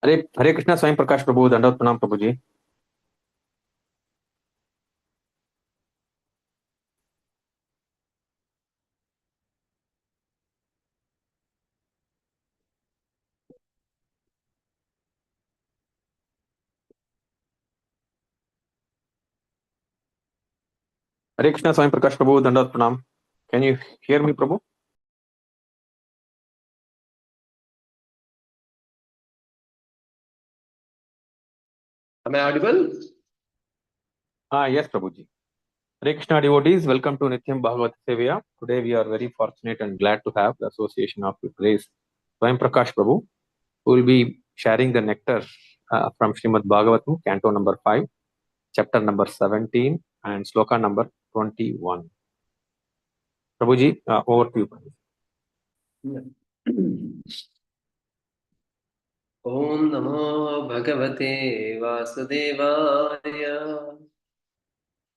अरे हरे कृष्णा स्वयं प्रकाश प्रभु दंडवत प्रणाम प्रभु जी। हरे कृष्णा स्वयं प्रकाश प्रभु दंडवत प्रणाम। Can you hear me Prabhu? Am I audible? Yes Prabhu ji. Hare Krishna devotees, welcome to Nityam Bhagavata Sevaya. Today we are very fortunate and glad to have the association of His Grace Swayam Prakash Prabhu, who will be sharing the nectar from Srimad Bhagavatam, Canto number 5, chapter number 17, and sloka number 21. Prabhuji, over to you. Om Namo Bhagavate Vasudevaya.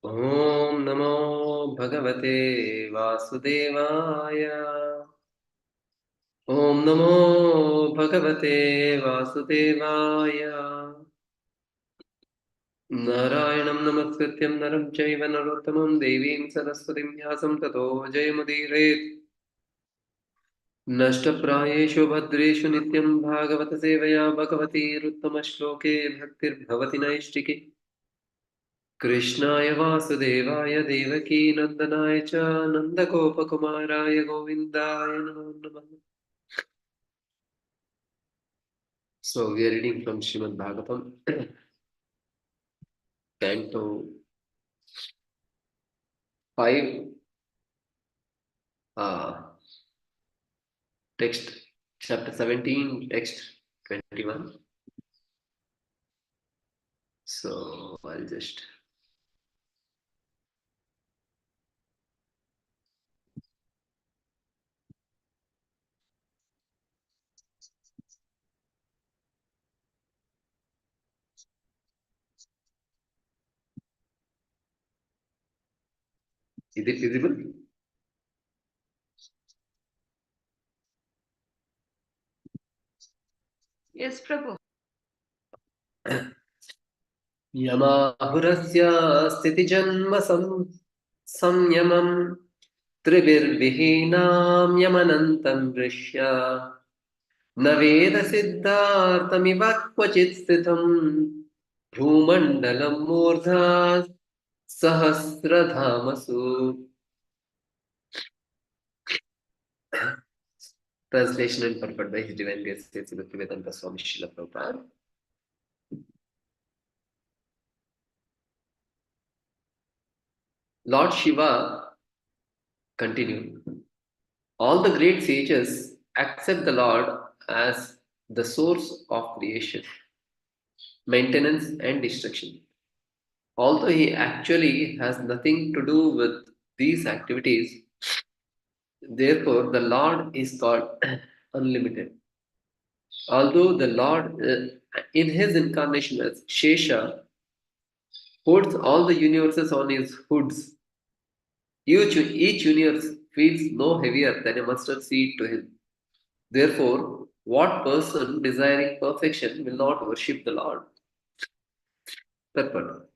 Om Namo Bhagavate Vasudevaya. Om Namo Bhagavate Vasudevaya. Narayanam Namaskrityam Naram Chaiva Narottamam Devim Saraswatim Vyasam Tato Jayamudiret. नष्टप्रायेषु भद्रेषु नित्यं भागवत सेवया भगवतीरुत्तमश्लोके भक्तिर्भवति नैष्टिके कृष्णाय वासुदेवाय देवकी नन्दनाय च नन्दगोपकुमाराय गोविन्दाय नमो नमः. So we are reading from Srimad Bhagavatam, Canto 5, text chapter 17, text 21. So I'll just is it visible? Yes, Prabhu. यमाहुरस्य स्थितिजन्म संयमं त्रिभिर्विहीनां यमनन्तं दृश्य न वेदसिद्धार्थमिव क्वचित् स्थितं भूमण्डलं मूर्धा सहस्रधामसु. Translation and purport by His Divine Grace Bhaktivedanta Swami Srila Prabhupada. Lord Shiva continued, all the great sages accept the Lord as the source of creation, maintenance, and destruction. Although he actually has nothing to do with these activities, therefore the Lord is called unlimited. Although the Lord, in his incarnation as Shesha, holds all the universes on his hoods, each universe feels no heavier than a mustard seed to him. Therefore, what person desiring perfection will not worship the Lord? Purport.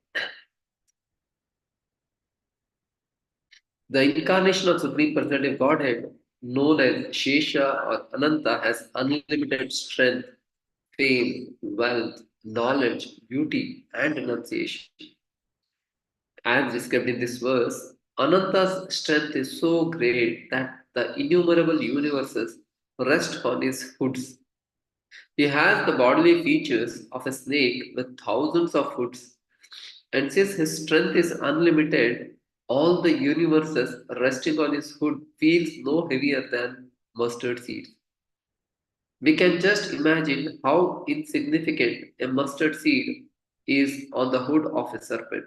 The incarnation of Supreme Personality Godhead, known as Shesha or Ananta, has unlimited strength, fame, wealth, knowledge, beauty, and renunciation. As described in this verse, Ananta's strength is so great that the innumerable universes rest on his hoods. He has the bodily features of a snake with thousands of hoods, and since his strength is unlimited, all the universes resting on his hood feels no heavier than mustard seeds. We can just imagine how insignificant a mustard seed is on the hood of a serpent.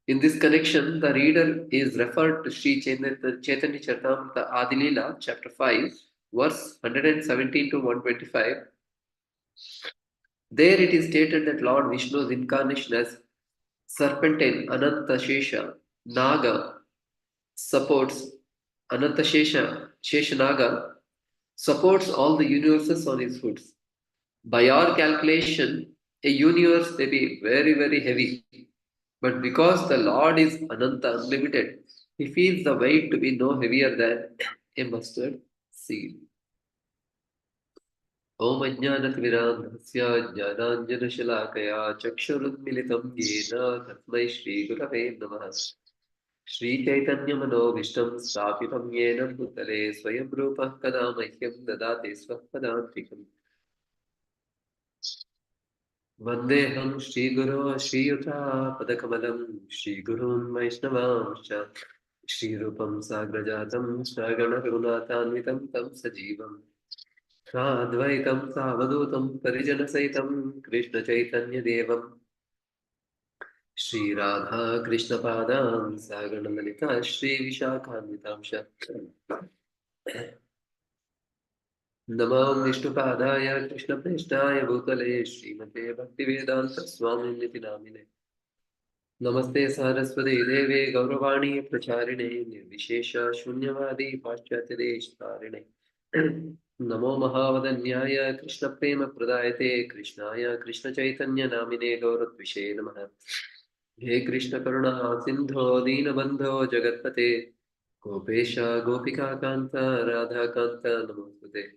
In this connection, the reader is referred to Sri Chaitanya Charitamrita Adilila, chapter 5, verse 117 to 125. There it is stated that Lord Vishnu's incarnation as serpentine Ananta Shesha Naga supports Ananta Shesha Naga supports all the universes on his hoods. By our calculation, a universe may be very, very heavy. But because the Lord is Ananta, unlimited, he feels the weight to be no heavier than a mustard seed. ॐ अज्ञानतिमिरान्धस्य ज्ञानाञ्जनशलाकया चक्षुरुन्मिलितं येन तस्मै श्रीगुरवे नमः श्रीचैतन्यमनोभीष्टं स्थापितं येन भूतले स्वयं रूपः कदा मह्यं ददाति स्वपदान्तिकम् वन्देऽहं श्रीगुरो श्रीयुतापदकमलं श्रीगुरून् वैष्णवांश्च श्रीरूपं साग्रजातं सगणरघुनाथान्वितं तं सजीवम् साद्वैतं सावधूतं परिजनसहितं कृष्णचैतन्यदेवं श्रीराधा कृष्णपादान् सागणललिता श्रीविशाखान्वितांश नमो विष्णुपादाय कृष्णप्रेष्ठाय भूतले श्रीमते भक्तिवेदान्तस्वामिनिति नामिने नमस्ते सरस्वती देवे गौरवाणी प्रचारिणे निर्विशेष शून्यवादी पाश्चात्यदेशतारिणे नमो महावदन्याय कृष्णप्रेमप्रदायते कृष्णाय कृष्णचैतन्यनामिने गौरद्विषे नमः हे कृष्णकरुणा सिन्धो दीनबन्धो जगत्पते गोपेश गोपिकान्त राधाकान्त नमोस्तुते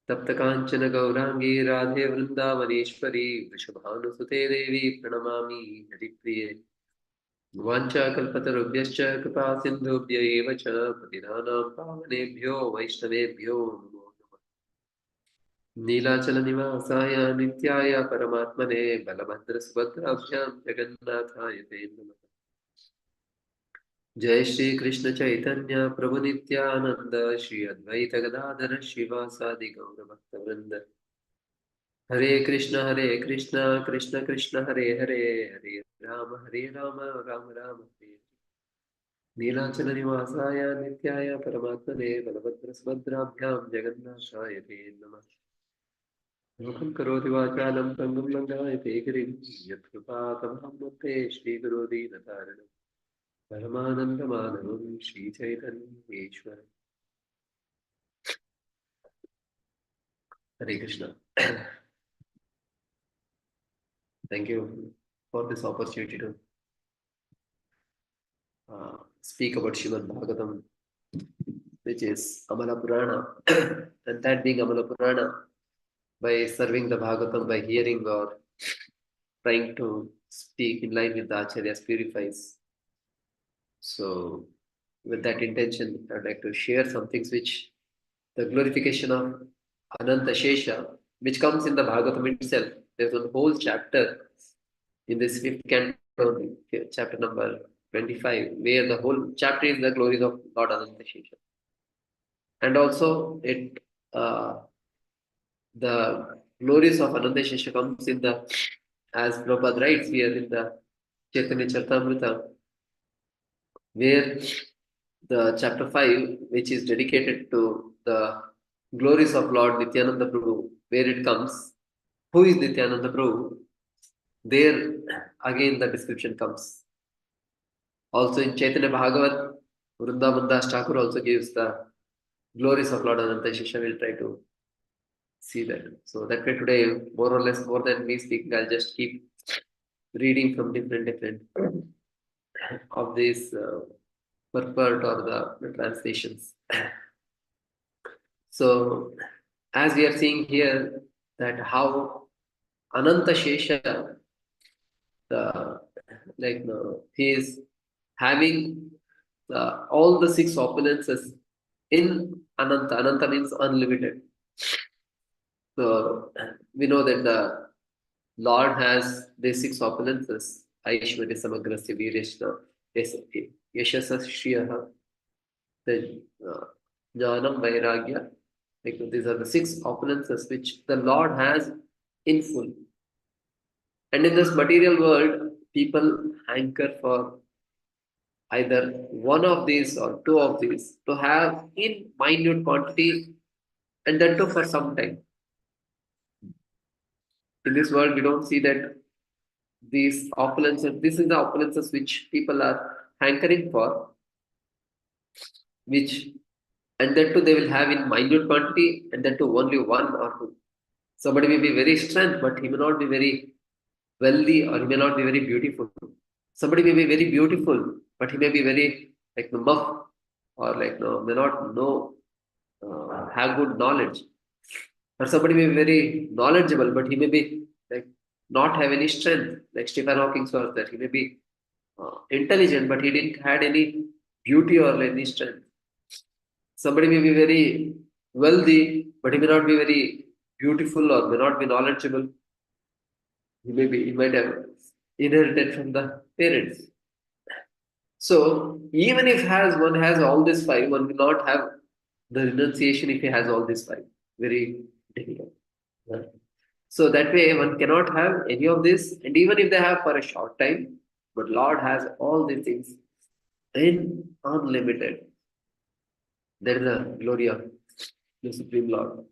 तप्तकाञ्चन गौराङ्गी राधे वृन्दावनेश्वरी वृषभानुसुते देवी प्रणमामि हरिप्रिये वाञ्छाकल्पतरुभ्यश्च कृपा सिन्धुभ्य एव च पतितानां पावनेभ्यो वैष्णवेभ्यो नमो नमः नीलाचलनिवासाय नित्याय परमात्मने बलभद्रसुभद्राभ्यां जगन्नाथाय ते नमः जय श्री कृष्ण चैतन्य प्रभु नित्यानंद श्री अद्वैत गदाधर श्रीवासादि गौरभक्तवृंद हरे कृष्ण कृष्ण कृष्ण हरे हरे हरे राम राम राम हरे नीलाचल निवासाय नित्याय परमात्मने बलभद्र सुभद्राभ्यां जगन्नाथाय ते नमः लोकं करोति वाचालं तंगं लङ्घयते गिरिं यत्कृपातमहं वन्दे श्रीगुरो दीनतारिणम् परमानन्दमाधवं श्रीचैतन्येश्वर हरे Krishna thank you for this opportunity to speak about Srimad Bhagavatam, which is Amala Purana, and that being Amala Purana, by serving the Bhagavatam, by hearing or trying to speak in line with the Acharyas purifies. So, with that intention, I'd like to share some things which the glorification of Ananta Shesha, which comes in the Bhagavatam itself. There's a whole chapter in this fifth canto, chapter number 25, where the whole chapter is the glories of Lord Ananta Shesha. And also, the glories of Ananta Shesha comes in the, as Prabhupada writes here in the Chaitanya Charitamrita, where the chapter 5, which is dedicated to the glories of Lord Nityananda Prabhu, where it comes, who is Nityananda Prabhu? There again the description comes. Also in Chaitanya Bhagavat, Vrindavan Das Thakur also gives the glories of Lord Ananta Shesha. We'll try to see that. So that way today, more or less, more than me speaking, I'll just keep reading from different of these purport or the translations. So as we are seeing here that how Ananta Shesha, the like he is having all the six opulences in Ananta. Ananta means unlimited. So we know that the Lord has the six opulences: Aishwarya Samagrasya Vireshna, Yashasa Shriyaha, the Jnanam Vairagya. Like these are the six opulences which the Lord has in full. And in this material world, people hanker for either one of these or two of these to have in minute quantity and then too for some time. In this world, we don't see that these opulences, this is the opulences which people are hankering for, which and that too they will have in minute quantity and that too only one or two. Somebody may be very strength, but he may not be very wealthy, or he may not be very beautiful. Somebody may be very beautiful, but he may be very like buff, or like no, may not know have good knowledge. Or somebody may be very knowledgeable, but he may be like not have any strength. Like Stephen Hawking was that he may be intelligent, but he didn't had any beauty or any strength. Somebody may be very wealthy, but he may not be very beautiful or may not be knowledgeable. He might have inherited from the parents. So even if has one has all these five, one will not have the renunciation if he has all these five. Very difficult. Yeah. So that way one cannot have any of this, and even if they have for a short time, but Lord has all these things in unlimited. That is the glory of the Supreme Lord.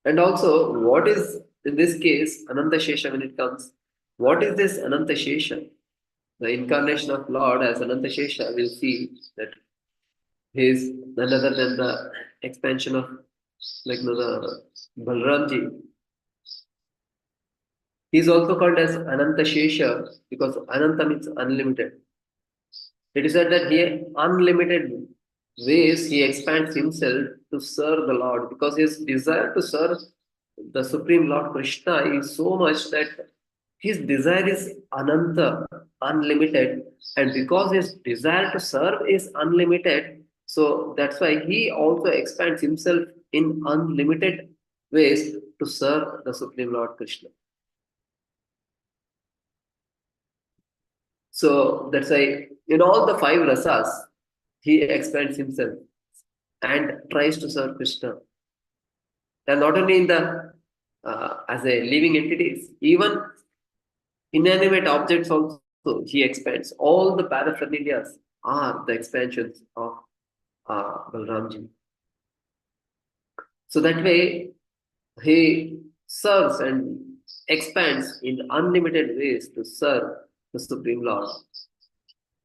And also, what is in this case Ananta Shesha when it comes? What is this Ananta Shesha? The incarnation of Lord as Ananta Shesha will see that he is none other than the expansion of like the Balramji. He is also called as Ananta Shesha because Ananta means unlimited. It is said that he unlimited ways he expands himself to serve the Lord because his desire to serve the Supreme Lord Krishna is so much that his desire is ananta, unlimited, and because his desire to serve is unlimited, so that's why he also expands himself in unlimited ways to serve the Supreme Lord Krishna. So that's why in all the five rasas, he expands himself and tries to serve Krishna. And not only in the as a living entities, even inanimate objects also he expands. All the paraphernalias are the expansions of Balramji. So that way he serves and expands in unlimited ways to serve the Supreme Lord.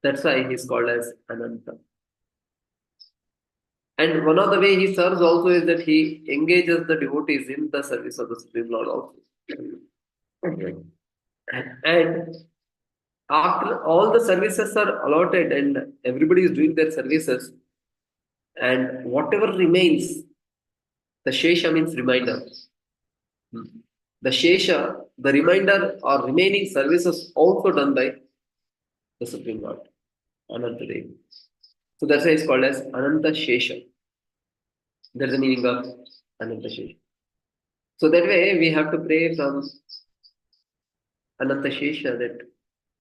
That's why he's called as Ananta. And one of the way he serves also is that he engages the devotees in the service of the Supreme Lord also. And after all the services are allotted and everybody is doing their services, and whatever remains, the Shesha means reminder. The Shesha, the reminder or remaining services also done by the Supreme Lord, Ananta Devi. So that's why it's called as Ananta Shesha. That's the meaning of Ananta Shesha. So that way we have to pray from Ananta Shesha that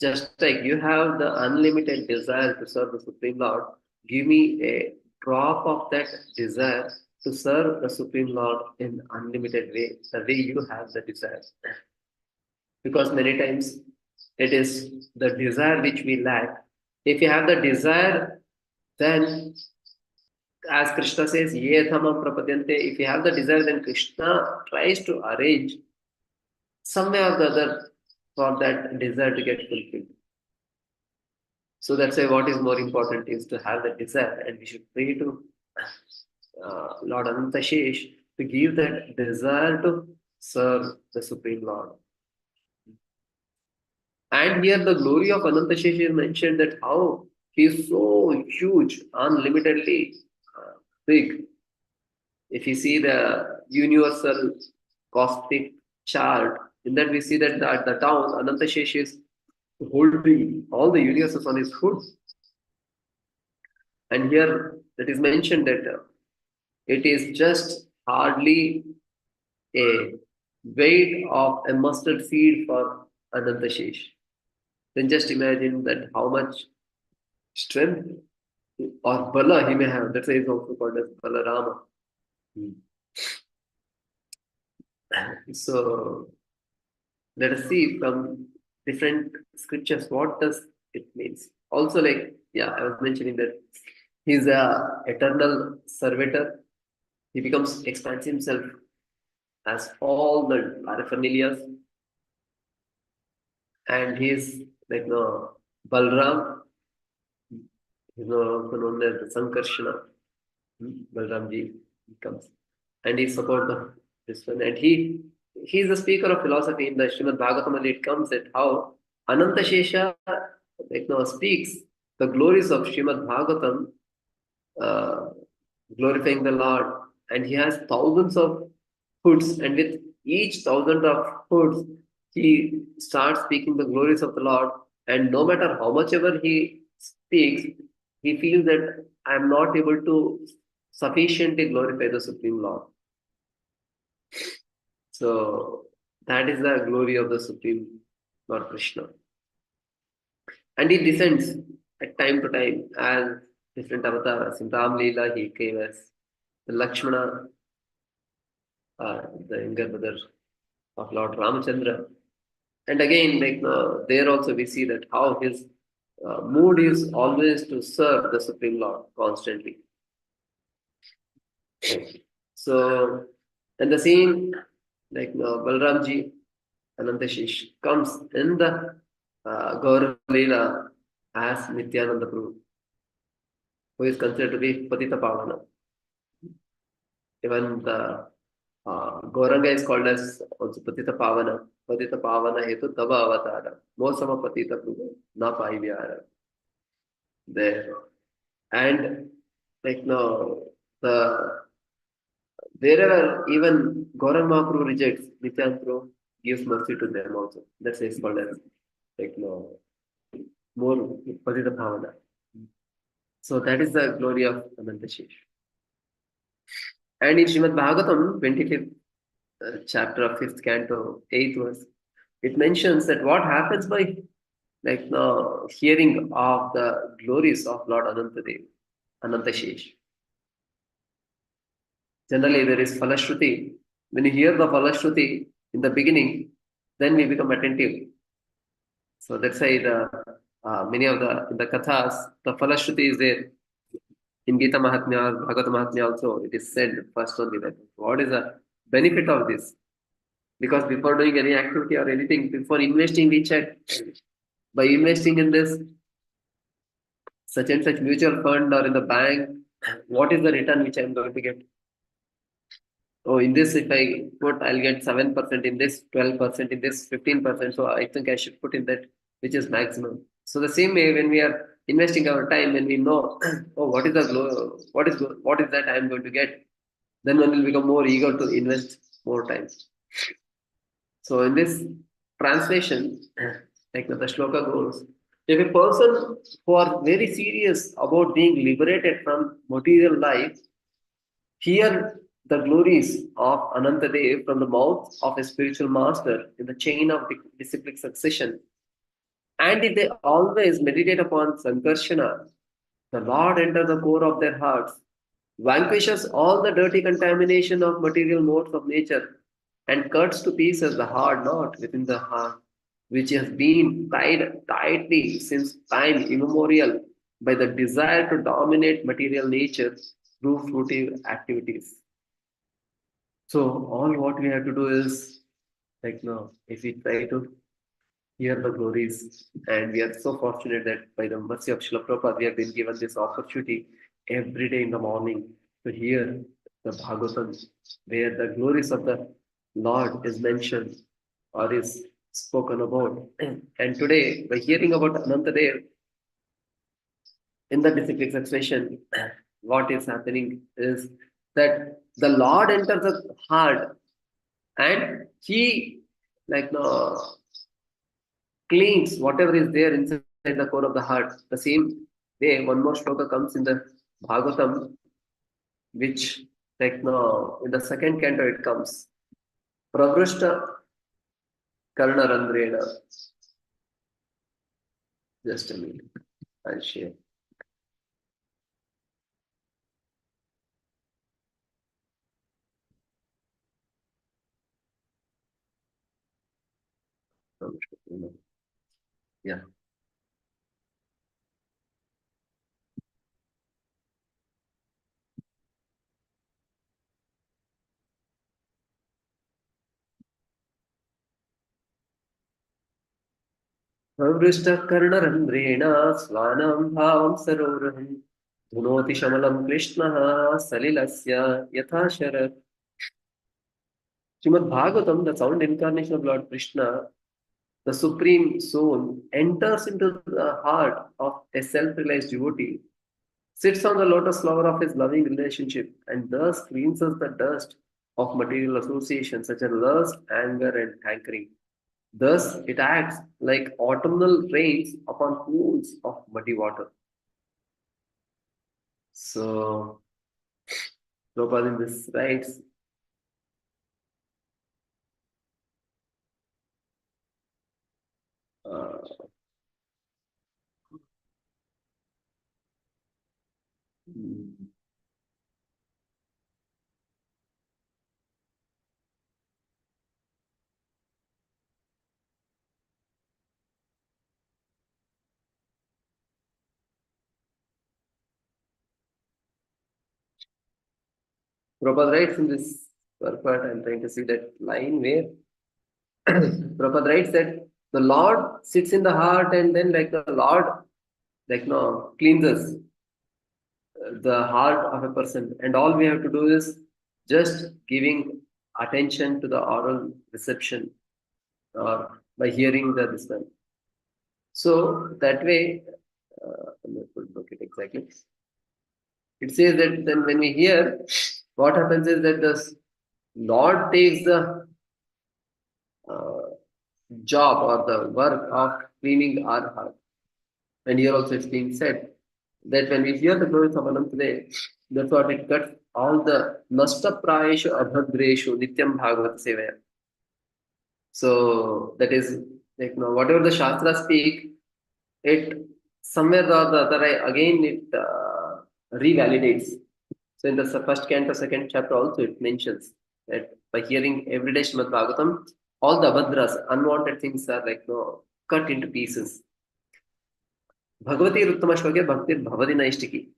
just like you have the unlimited desire to serve the Supreme Lord, give me a drop of that desire to serve the Supreme Lord in unlimited way, the way you have the desire. Because many times it is the desire which we lack. If you have the desire, then as Krishna says, Ye thamam prapadyante, if you have the desire, then Krishna tries to arrange some way or the other for that desire to get fulfilled. So that's why what is more important is to have the desire, and we should pray to Lord Anantashesh to give that desire to serve the Supreme Lord. And here the glory of Anantashesh is mentioned that how he is so huge, unlimitedly big. If you see the universal cosmic chart, in that we see that at the town, Anantashesh is holding all the universes on his hood. And here it is mentioned that it is just hardly a weight of a mustard seed for Anantashesh. Then just imagine that how much strength or bala he may have. That's why he's also called as Balarama. So let us see from different scriptures what does it means. Also, like I was mentioning that he's a eternal servitor. He becomes expands himself as all the paraphernalias, and he's like the Balram. He's also known as the Sankarshana. Balramji comes and he supports this one, and he he is the speaker of philosophy in the Srimad Bhagavatam, and it comes that how Ananta Shesha speaks the glories of Srimad Bhagavatam, uh, glorifying the Lord, and he has thousands of hoods, and with each thousand of hoods, he starts speaking the glories of the Lord, and no matter how much ever he speaks, he feels that I am not able to sufficiently glorify the Supreme Lord. So that is the glory of the Supreme Lord Krishna. And he descends at time to time as different avatars. In Ram Leela, he came as the Lakshmana, the younger brother of Lord Ramachandra. And again, there also we see that how his mood is always to serve the Supreme Lord constantly. So, and the same, Balramji, Anantashish comes in the Gaurav Leela as Nityananda Prabhu, who is considered to be Patita Pavana. Even the Gauranga is called as also Patita Pavana. Patita Pavana Hetu Tava Avatara. Mosama Patita Prabhu, Na Pai Vyara. There. And the wherever even Gauranga Mahaprabhu rejects, Nityananda Prabhu gives mercy to them also. That's why it's called as more Patita Bhavana. So that is the glory of Anantashesh. And in Srimad Bhagavatam, 25th chapter of 5th canto, 8th verse, it mentions that what happens by hearing of the glories of Lord Anantadev, Anantashesh. Generally, there is Falashruti. When you hear the Falashruti in the beginning, then we become attentive. So that's why the many of the in the kathas, the Falashruti is there. In Gita Mahatmya, Bhagavata Mahatmya also, it is said first only that what is the benefit of this? Because before doing any activity or anything, before investing, we check by investing in this such and such mutual fund or in the bank, what is the return which I am going to get? Oh, in this, if I put, I'll get 7% in this, 12% in this, 15%. So I think I should put in that, which is maximum. So the same way, when we are investing our time, when we know, oh, what is the what is that I am going to get, then one will become more eager to invest more time. So in this translation, like the shloka goes, if a person who are very serious about being liberated from material life hear the glories of Anantadev from the mouth of a spiritual master in the chain of disciplic succession, and if they always meditate upon Sankarshana, the Lord enters the core of their hearts, vanquishes all the dirty contamination of material modes of nature, and cuts to pieces the hard knot within the heart, which has been tied tightly since time immemorial by the desire to dominate material nature through fruitive activities. So all what we have to do is if we try to hear the glories, and we are so fortunate that by the mercy of Srila Prabhupada, we have been given this opportunity every day in the morning to hear the Bhagavatam, where the glories of the Lord is mentioned or is spoken about. And today, by hearing about Anantadev in the disciplic succession, what is happening is that the Lord enters the heart and he like no cleans whatever is there inside the core of the heart. The same way, one more shloka comes in the Bhagavatam, which no in the second canto it comes. Pravrishta Karna Randrena. Just a minute. I'll share. Yeah. प्रवृष्टकर्णरन्ध्रेण स्वानां भावं सरोरुहं धुनोति शमलं कृष्णः सलिलस्य यथा Sharat Srimad Bhagavatam, the sound incarnation of Lord Krishna, the Supreme Soul, enters into the heart of a self-realized devotee, sits on the lotus flower of his loving relationship, and thus cleanses the dust of material associations such as lust, anger, and hankering. Thus, it acts like autumnal rains upon pools of muddy water. So, Prabhupada in this writes, uh, mm, Prabhupada writes in this purport, I'm trying to see that line where Prabhupada writes that the Lord sits in the heart and then like the Lord like no cleanses the heart of a person, and all we have to do is just giving attention to the oral reception or by hearing the this one. So that way, I'm not going to look it exactly. It says that then when we hear, what happens is that the Lord takes the uh, job or the work of cleaning our heart. And here also it's being said that when we hear the glories of Anantadev, that's what it cuts all the nasta prayeshu abhadreshu nityam bhagavata sevaya. So that is like whatever the Shastra speak, it somewhere or the other again it revalidates. So in the first canto, second chapter also it mentions that by hearing everyday Srimad Bhagavatam, all the abhadras, unwanted things are like cut into pieces. Bhagavati Ruttama Shloke Bhakti Bhavati Naistiki.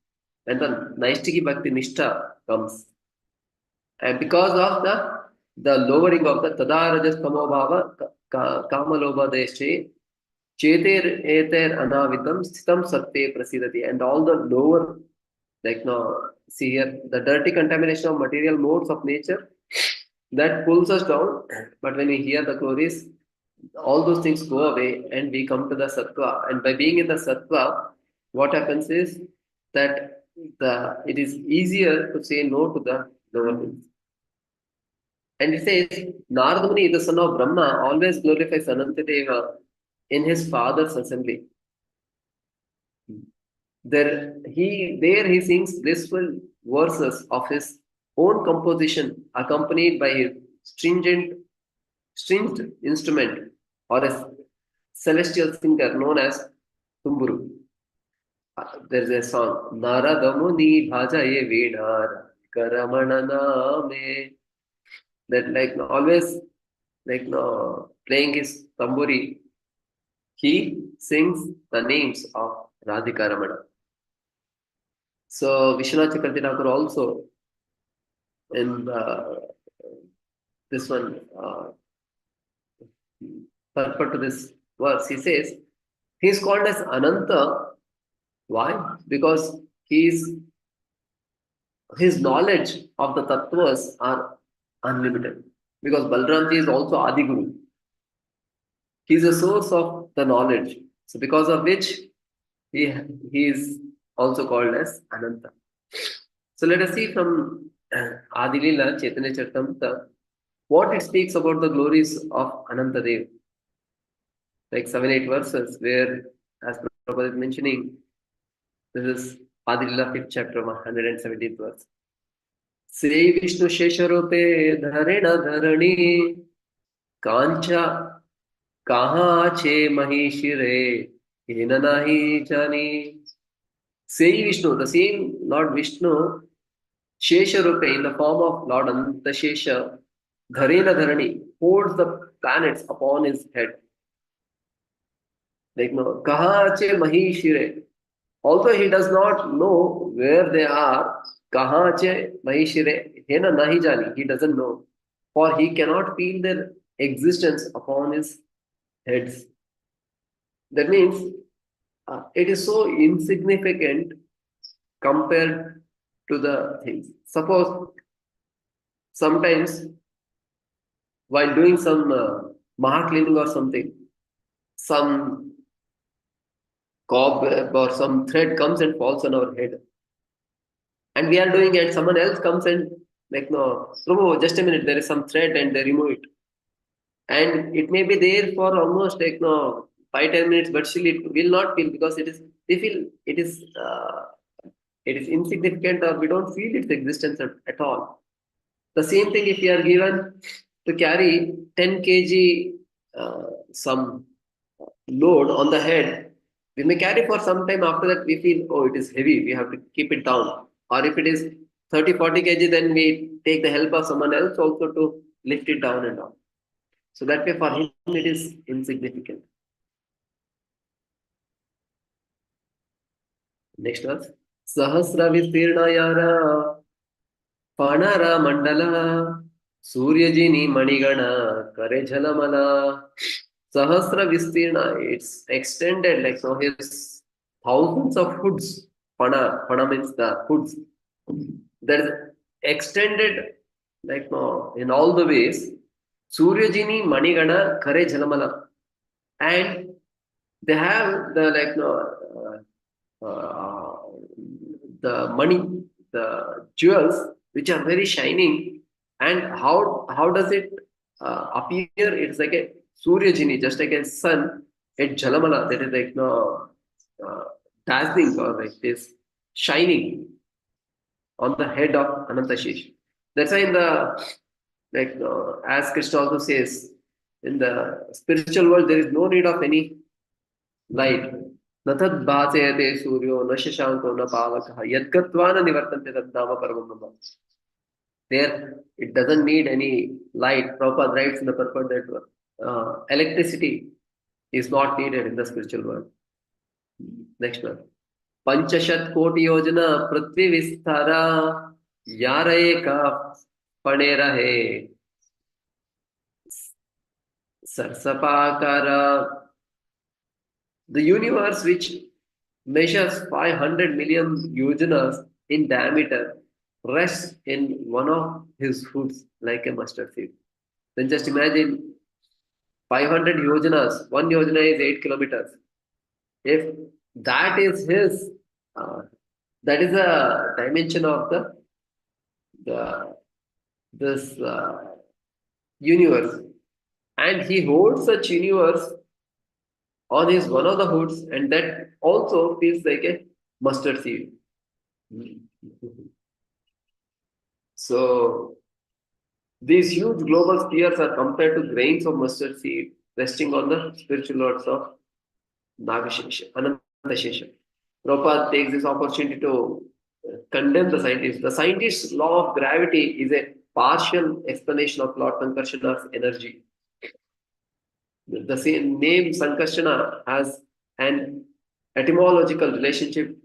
And the Naistiki Bhakti Nishta comes. And because of the lowering of the Tadarajas Kamo Bhava Kamalobha Deshe Cheter Eter Anavidam Sthitam Satye Prasidati, and all the lower like now see here the dirty contamination of material modes of nature that pulls us down, but when we hear the glories, all those things go away and we come to the sattva. And by being in the sattva, what happens is that it is easier to say no to the lower things. And it says, Narada Muni, the son of Brahma, always glorifies Anantadeva in his father's assembly. There he sings blissful verses of his own composition, accompanied by a stringed instrument or a celestial singer known as Tumburu. There's a song, Narada Muni Bhajaye Venar Karamana Name, that like always like playing his tamburi, he sings the names of Radhika Ramana. So Vishwanath Chakravarti Thakur also in this one purport to this verse, he says he is called as Ananta. Why? Because his knowledge of the tattvas are unlimited. Because Balramji is also Adi Guru. He is a source of the knowledge. So because of which he is also called as Ananta. So let us see from Adi Lila Chaitanya Charitamrita what it speaks about the glories of Anantadev. Like 7-8 verses where, as Prabhupada is mentioning, this is Adi Lila 5th chapter, 117th verse. Sri Vishnu Shesharupe Dharena Dharani Kancha Kaha Che Mahishire Hena Nahi Jani. Sri Vishnu, the same Lord Vishnu, Shesharupe in the form of Lord Ananta Shesha, Dharena Dharani, holds the planets upon his head. Like Kaha Che Mahishire. Although he does not know where they are, Kaha Che Mahishire Hena Nahi Jani, he doesn't know. For he cannot feel their existence upon his heads. That means it is so insignificant compared to the things. Suppose sometimes while doing some maha cleaning or something, some cobweb or some thread comes and falls on our head, and we are doing it. Someone else comes and like, no, Prabhu, just a minute. There is some thread, and they remove it, and it may be there for almost like, no, 5 10 minutes, but still it will not feel, because it is, we feel it is insignificant, or we don't feel its existence at all. The same thing if you are given to carry 10 kg some load on the head, we may carry for some time. After that, we feel, oh, it is heavy, we have to keep it down. Or if it is 30 40 kg, then we take the help of someone else also to lift it down and down. So that way, for him, it is insignificant. Next verse. Sahasra Vistirnayara Panara Mandala Suryajini Manigana Kare Jhalamala Sahasra Vistirna. It's extended, like, so his thousands of hoods. Pana means the hoods. That is extended, like, no, in all the ways. Suryajini Manigana Kare Jhalamala. And they have the, like, no, the money, the jewels, which are very shining. And how does it appear? It's like a Surya Jini, just like a sun at Jalamala, that is like, no, uh, dazzling, or like this shining on the head of Anantashesh. That's why in the, like, as Krishna also says, in the spiritual world there is no need of any light. न तद् भासयते सूर्यो न शशांको न पावकः यद्गत्वा न निवर्तन्ते तद्धाम परमं मम. There, it doesn't need any light. Prabhupada writes in the purport that electricity is not needed in the spiritual world. Next one. Panchashat koti yojana prithvi vistara yara ka pane rahe sarsapakara. The universe, which measures 500 million yojanas in diameter, rests in one of his hoods like a mustard seed. Then just imagine 500 yojanas. One yojana is 8 kilometers. If that is his, uh, that is a dimension of the this universe, and he holds such universe on his one of the hoods, and that also feels like a mustard seed. So these huge global spheres are compared to grains of mustard seed resting on the spiritual lords of Nagashesha, Anantashesha. Prabhupada takes this opportunity to condemn the scientists. The scientist's law of gravity is a partial explanation of Lord Sankarshana's energy. The same name Sankarshana has an etymological relationship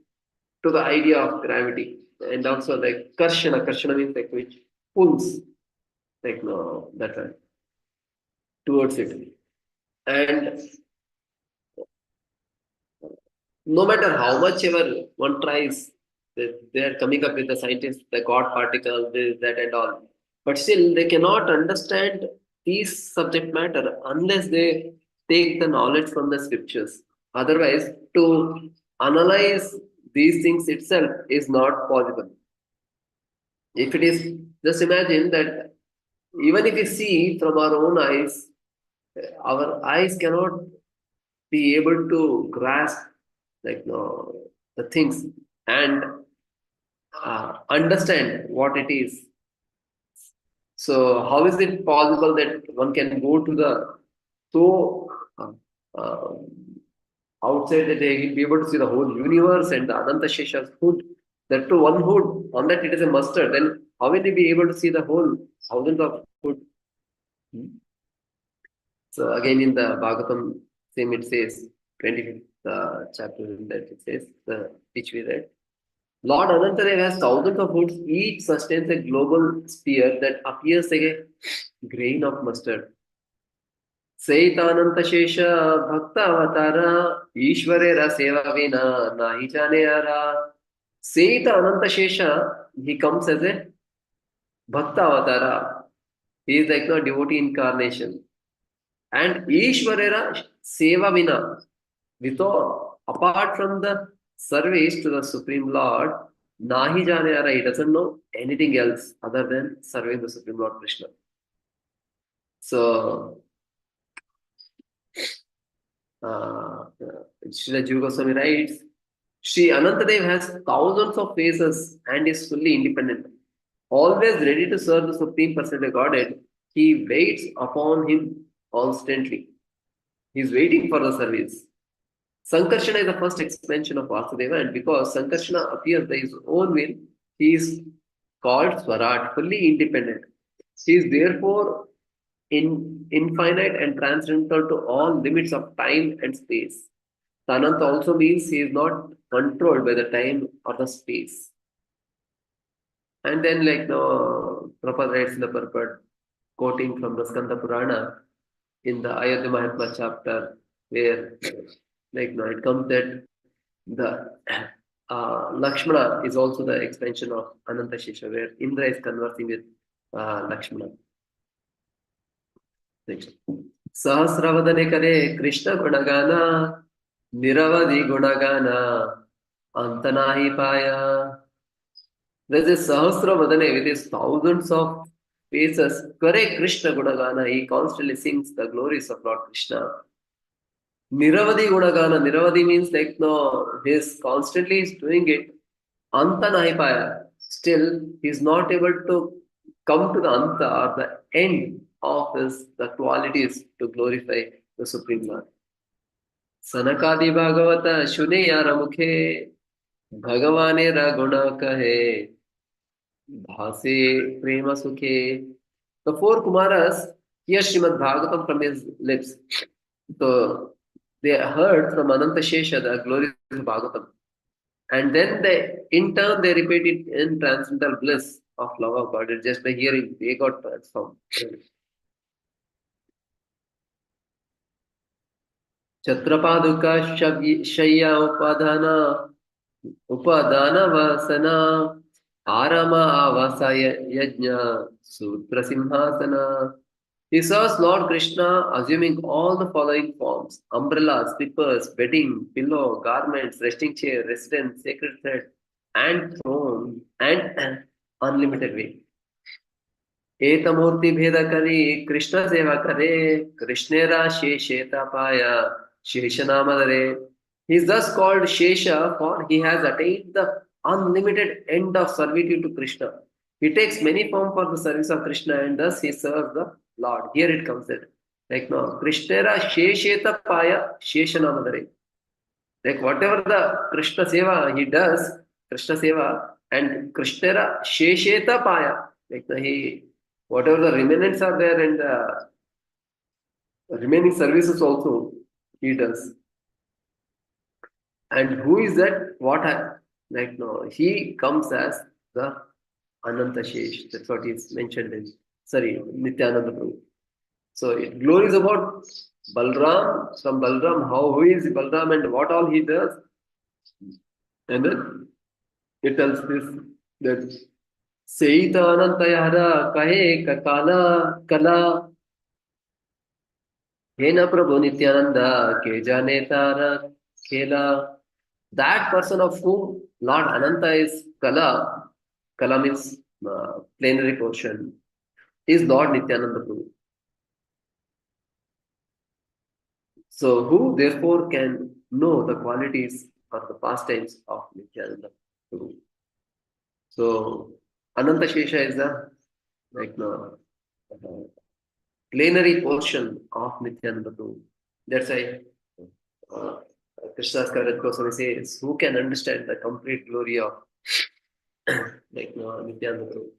to the idea of gravity, and also like Karshana. Karshana means like which pulls, like, no, that one towards it. And no matter how much ever one tries, they are coming up with the scientists, the God particle, this, that, and all. But still, they cannot understand these subject matter unless they take the knowledge from the scriptures. Otherwise, to analyze these things itself is not possible. If it is, just imagine that even if we see from our own eyes, our eyes cannot be able to grasp, like, no, the things, and understand what it is. So how is it possible that one can go to the, so uh, outside, that they will be able to see the whole universe and the Ananta Shesha's hood, that to one hood, on that it is a mustard, then how will they be able to see the whole thousands of hood? Hmm? So again in the Bhagavatam, same it says, 25th chapter, that it says, which we read, Lord Anantadev has thousands of hoods, each sustains a global sphere that appears like a grain of mustard. Seitananta Shesha Bhakta Avatara Ishwarera Seva Vina Nahi Jane Ara. Seita Ananta Shesha, he comes as a Bhakta Avatara. He is like the devotee incarnation. And Ishwarera Seva Vina, without, apart from the service to the Supreme Lord, Nahi Jane Ara, he doesn't know anything else other than serving the Supreme Lord Krishna. So, Srila Jiva Goswami writes, Sri Anantadev has thousands of faces and is fully independent. Always ready to serve the Supreme Personality Godhead, he waits upon him constantly. He is waiting for the service. Sankarshana is the first expansion of Vasudeva, and because Sankarshana appears by his own will, he is called Swarat, fully independent. He is therefore infinite and transcendental to all limits of time and space. Sananta also means he is not controlled by the time or the space. And then, like the Prabhupada writes in the purport, quoting from the Skanda Purana in the Ayodhya Mahatma chapter, where like no, it comes that the Lakshmana is also the expansion of Ananta Shesha, where Indra is conversing with Lakshmana. Next. Sahasravadane kare Krishna Gunagana, Niravadi Gunagana, Antanahi Paya. There's a Sahasra Vadane with his thousands of faces. Kare Krishna Gunagana. He constantly sings the glories of Lord Krishna. Niravadi Gunagana. Niravadi means like no, he's constantly is doing it. Anta nahi paya. Still, he's not able to come to the anta or the end of his the qualities to glorify the Supreme Lord. Sanakadi Bhagavata Shune Yara Mukhe Bhagavane Raguna Kahe Bhase Prema Sukhe. The four Kumaras hear Srimad Bhagavatam from his lips. So they heard from Ananta Shesha the glories of Bhagavatam. And then they, in turn, they repeat it in transcendental bliss of love of God. It's just by hearing, they got transformed. Chatrapaduka Shaya Upadana Vasana Arama Avasaya Yajna Sutra Simhasana. He serves Lord Krishna assuming all the following forms: umbrella, slippers, bedding, pillow, garments, resting chair, residence, sacred thread, and throne, and an unlimited way. Etamurti Bheda Kari, Krishna Seva Kare, Krishnera Shesheta Paya, Sheshanamadare. He is thus called Shesha, for he has attained the unlimited end of servitude to Krishna. He takes many forms for the service of Krishna and thus he serves the Lord. Here it comes in. Like no, Krishnera Shesheta Paya, Sheshanamadare. Like whatever the Krishna Seva he does, Krishna Seva, and Krishnera Shesheta Paya. Like he whatever the remnants are there and the remaining services also he does. And who is that? What like no, he comes as the Ananta Shesh. That's what is mentioned in Nityananda Prabhu. So it glories about Balram, from Balram, how who is Balram and what all he does. And then it tells this that Seita Anantayara Kahe Kakala Kala Hena Prabhu Nityananda Ke Jane Tara Khela. That person of whom Lord Ananta is Kala, Kala means plenary portion, is Lord Nityananda Prabhu. So who therefore can know the qualities or the pastimes of Nityananda Prabhu? So Ananta Shesha is the like the plenary portion of Nityananda Prabhu. That's why uh, Krishna's Kaviraj Goswami says, who can understand the complete glory of like Nityananda Prabhu?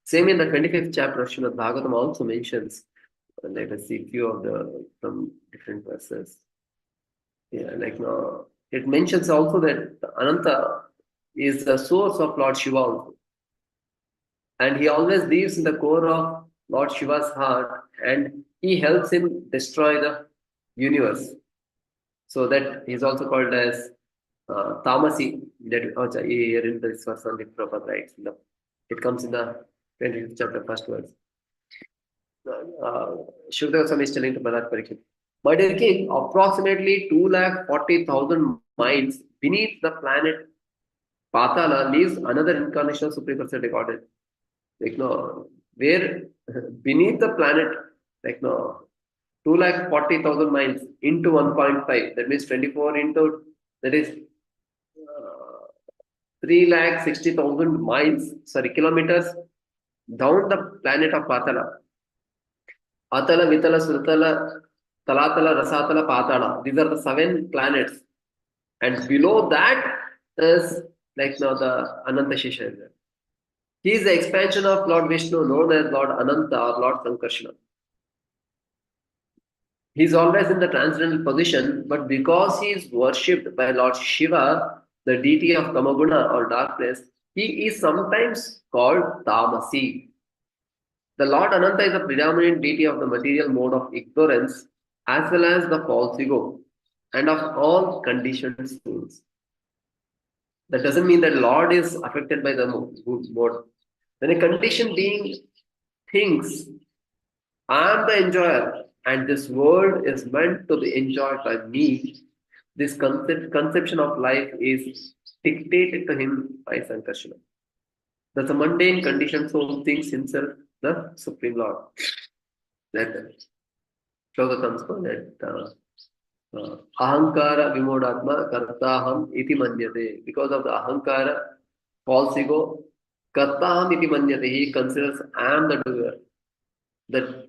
Same in the 25th chapter of Srimad Bhagavatam also mentions, let us see few of the from different verses. Yeah, like it mentions also that Ananta is the source of Lord Shiva also. And he always lives in the core of Lord Shiva's heart and he helps him destroy the universe. So that he's also called as Tamasi. That here in this verse only Prabhupada writes. It comes in the 25th chapter, first verse. Shukadeva Swami is telling to Bharat Parikshit, my dear king, approximately 240,000 minds beneath the planet Patala lives another incarnation of Supreme Personality Godhead. Like no, where beneath the planet, like no, 240,000 miles into 1.5, that means 24 into, that is 360,000 miles, sorry, kilometers down the planet of Patala. Atala, Vitala, Srutala, Talatala, Rasatala, Patala. These are the 7 planets. And below that is like now the Ananta Shesha. He is the expansion of Lord Vishnu, known as Lord Ananta or Lord Sankarsana. He is always in the transcendental position, but because he is worshipped by Lord Shiva, the deity of Tamaguna or darkness, he is sometimes called Tamasi. The Lord Ananta is the predominant deity of the material mode of ignorance as well as the false ego and of all conditioned souls. That doesn't mean that Lord is affected by the mode. When a conditioned being thinks, I am the enjoyer and this world is meant to be enjoyed by me, this conception of life is dictated to him by Sankarsana. Thus, a mundane conditioned soul thinks himself the Supreme Lord. That shloka comes from that ahankara vimodatma kartaham iti manyate. Because of the ahankara, false ego, kartaham iti manyate, he considers I am the doer. That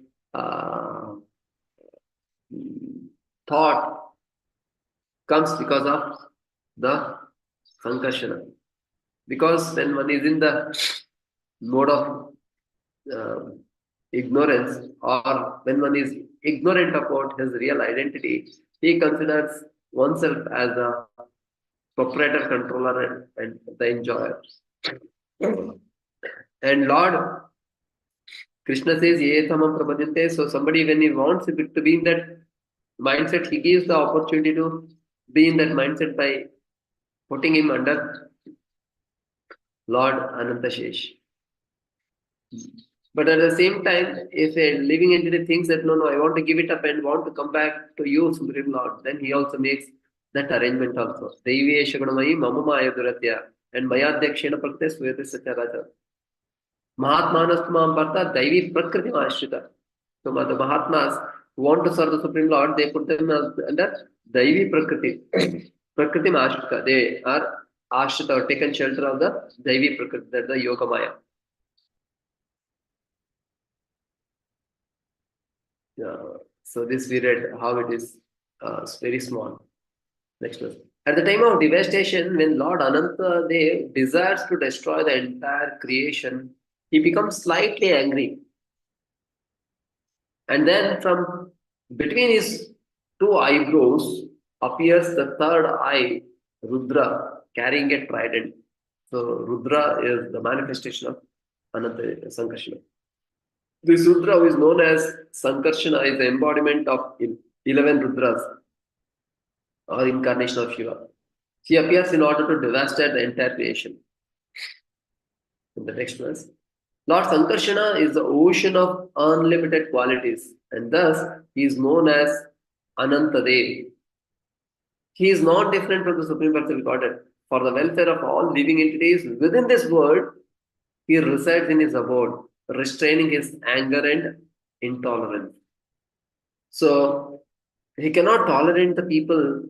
thought comes because of the sankarshana. Because when one is in the mode of uh, ignorance, or when one is ignorant about his real identity, he considers oneself as a proprietor, controller, and the enjoyer. And Lord Krishna says, Ye tamam prabhajante. So somebody, when he wants to be in that mindset, he gives the opportunity to be in that mindset by putting him under Lord Anantashesh. But at the same time, if a living entity thinks that no, I want to give it up and want to come back to you, Supreme Lord, then he also makes that arrangement also. Daivi Shagunamai Mamama Ayuduratya and Mayadhyakshena Prakte Swete Satyaraja. Mahatmanastumam Bharta Daivi Prakriti Ashrita. So the Mahatmas who want to serve the Supreme Lord, they put them under Daivi Prakriti. Prakriti Ashrita. They are Ashrita or taken shelter of the Daivi Prakriti, that the Yoga Maya. So this we read how it is very small. Next verse. At the time of devastation, when Lord Ananta Dev desires to destroy the entire creation, he becomes slightly angry. And then from between his two eyebrows appears the third eye, Rudra, carrying a trident. So Rudra is the manifestation of Ananta Sankarsana. This Rudra, who is known as Sankarsana, is the embodiment of 11 Rudras or incarnation of Shiva. He appears in order to devastate the entire creation. In the next verse, Lord Sankarsana is the ocean of unlimited qualities, and thus he is known as Anantadev. He is not different from the Supreme Personality Godhead. For the welfare of all living entities within this world, he resides in his abode, restraining his anger and intolerance. So he cannot tolerate the people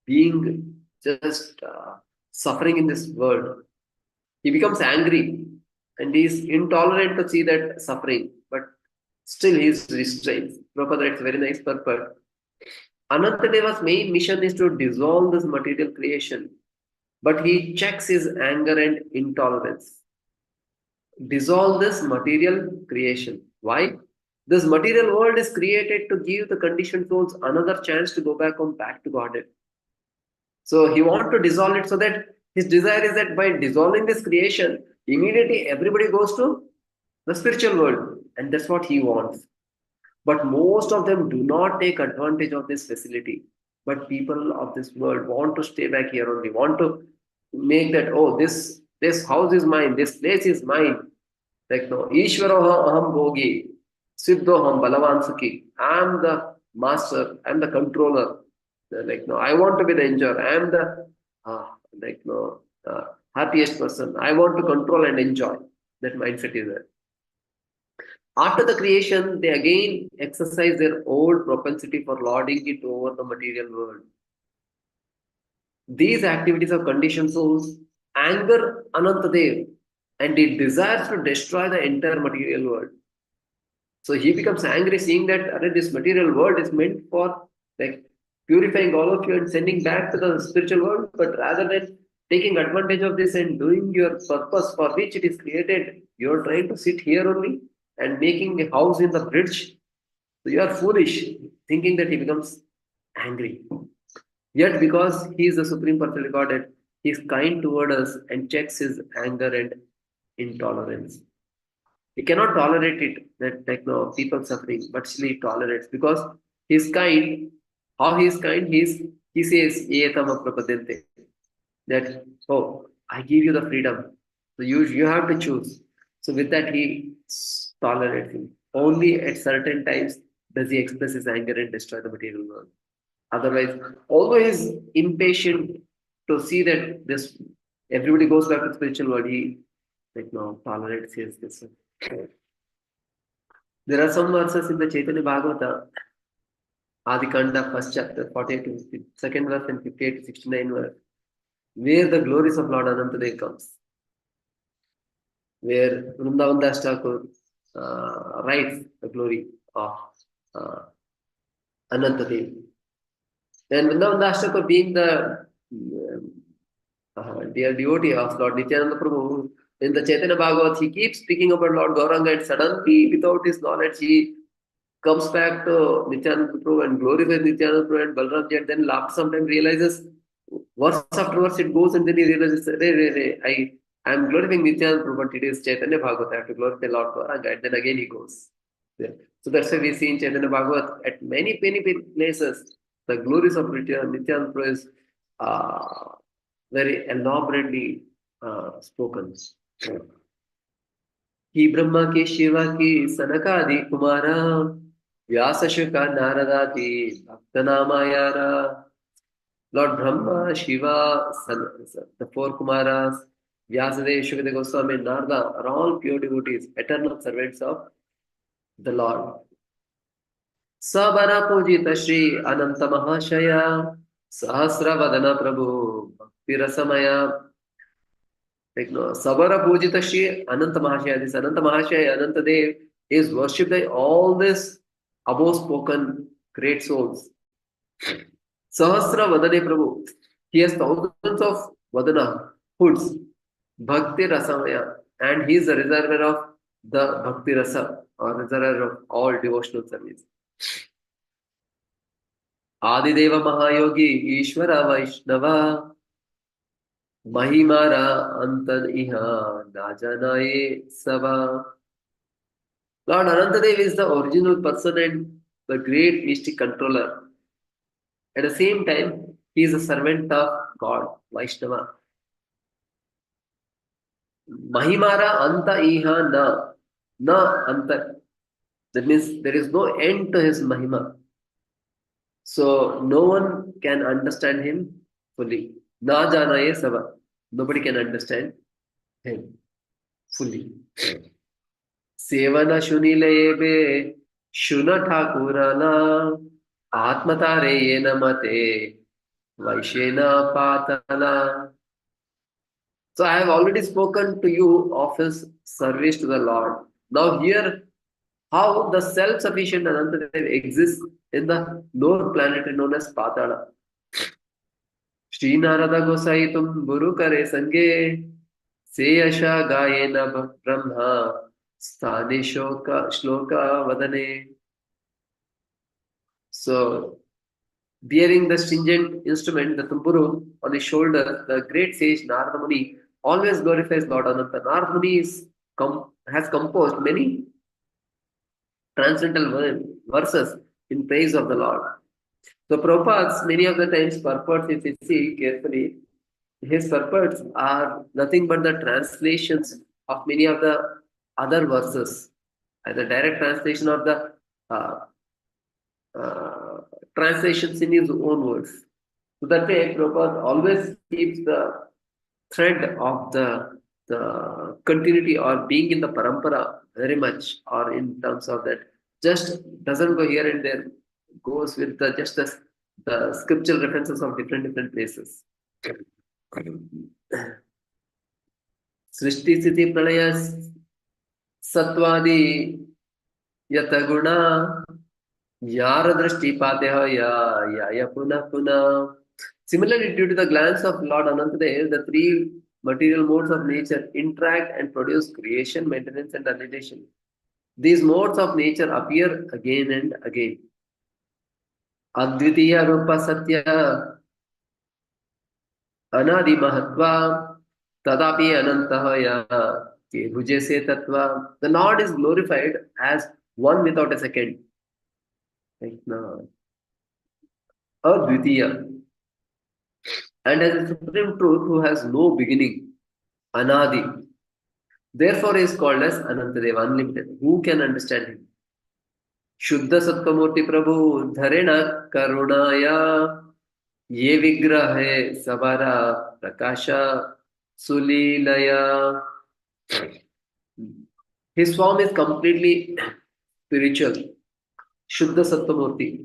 being just suffering in this world. He becomes angry and he is intolerant to see that suffering, but still he is restrained. Prabhupada, it's very nice purpose. Anantadeva's main mission is to dissolve this material creation, but he checks his anger and intolerance. Dissolve this material creation. Why? This material world is created to give the conditioned souls another chance to go back home, back to Godhead. So he wants to dissolve it so that his desire is that by dissolving this creation, immediately everybody goes to the spiritual world. And that's what he wants. But most of them do not take advantage of this facility. But people of this world want to stay back here only, want to make that, oh, this house is mine, this place is mine. Like no, Ishvaro aham bhogi. Siddhoham Balavan Sukhi. I am the master, I am the controller. They're like, no, I want to be the enjoyer. I am the like no happiest person. I want to control and enjoy. That mindset is there. After the creation, they again exercise their old propensity for lording it over the material world. These activities of conditioned souls anger Anantadev and it desires to destroy the entire material world. So he becomes angry seeing that this material world is meant for like purifying all of you and sending back to the spiritual world, but rather than taking advantage of this and doing your purpose for which it is created, you're trying to sit here only and making a house in the bridge. So you are foolish, thinking that he becomes angry. Yet because he is the Supreme Personality Godhead, he is kind toward us and checks his anger and intolerance. He cannot tolerate it that like no people suffering, but still he tolerates because he's kind. How he is kind? He says "Etama prapadente," that oh I give you the freedom, so you have to choose. So with that he tolerates him. Only at certain times does he express his anger and destroy the material world. Otherwise, although he's impatient to see that this everybody goes back to the spiritual world, he like no tolerates his this. There are some verses in the Chaitanya Bhagavata, Adikanda, first chapter, 48 to 50, second verse and 58 to 69 verse, where the glories of Lord Anantadev comes, where Vrindavan Das Thakur writes the glory of uh, Anantadev. And Vrindavan Das Thakur being the dear devotee of Lord Nityananda Prabhu, in the Chaitanya Bhagavat, he keeps speaking about Lord Gauranga and suddenly, without his knowledge, he comes back to Nityananda Prabhu and glorifies Nityananda Prabhu and Balramji, and then after some time realizes, verse after verse it goes, and then he realizes, I am glorifying Nityananda Prabhu, but it is Chaitanya Bhagavat, I have to glorify Lord Gauranga, and then again he goes. Yeah. So that's why we see in Chaitanya Bhagavat at many places the glories of Nityananda Prabhu is very elaborately spoken. He Brahma ki Shiva ki Sanakadi Kumara Vyasa Shuka Naradati Bhaktanamayara. Lord Brahma, Shiva, the four Kumaras, Vyasadeva, Shukadeva Goswami, and Narada are all pure devotees, eternal servants of the Lord. Sabara Pujita Shri Ananta Mahashaya Sahasra Vadana Prabhu Bhakti Rasamaya. Like no, Sabara Pujita Shri Ananta Mahashaya. This Ananta Mahashaya, Ananta Dev is worshipped by all these above spoken great souls. Sahasra Vadane Prabhu. He has thousands of Vadana hoods. Bhakti Rasamaya. And he is the reservoir of the Bhakti Rasa or reservoir of all devotional service. Adideva Mahayogi Ishvara Vaishnava Mahimara Antan Iha Najanaye Sava. Lord Anantadev is the original person and the great mystic controller. At the same time, he is a servant of God, Vaishnava. Mahimara Anta Iha Na Anta. That means there is no end to his Mahima. So no one can understand him fully. Na Janaye Sava. Nobody can understand him fully. Sevana Shunilebe Shuna Thakurana Atmatare Yena Mate Vaishena Patala. So I have already spoken to you of his service to the Lord. Now here, how the self-sufficient Anantadev exists in the lower planet known as Patala. Shri Narada Gosaitum Guru Kare Sange Seyasha Gayena Brahma Sthane Shloka Vadane. So bearing the stringent instrument, the tumburu, on his shoulder, the great sage Narada Muni always glorifies Lord Ananta. Narada Muni has composed many transcendental verses in praise of the Lord. So Prabhupada's many of the times purports, if you see carefully, his purports are nothing but the translations of many of the other verses. either direct translation or the uh, uh, translations in his own words. So that way, Prabhupada always keeps the thread of the continuity or being in the parampara very much, or in terms of that, just doesn't go here and there, goes with the scriptural references of different places. सृष्टि स्थिति प्रलय सत्वादि यत गुण यार दृष्टि पाते हो या पुनः पुनः. Similarly, due to the glance of Lord Anantadev, the three material modes of nature interact and produce creation, maintenance, and annihilation. These modes of nature appear again and again. Advitiya Rupa Satya Anadi Mahatva Tadapi Anantah Ya Bhuje Se Tattva. The Lord is glorified as one without a second. Like now, Advitiya. And as a supreme truth who has no beginning, Anadi. Therefore, he is called as Anantadeva, unlimited. Who can understand him? Shuddha Sattvamurti Prabhu Dharena Karunaya Ye Vigrahe Sabara Prakasha Sulilaya. His form is completely spiritual, Shuddha Sattvamurti.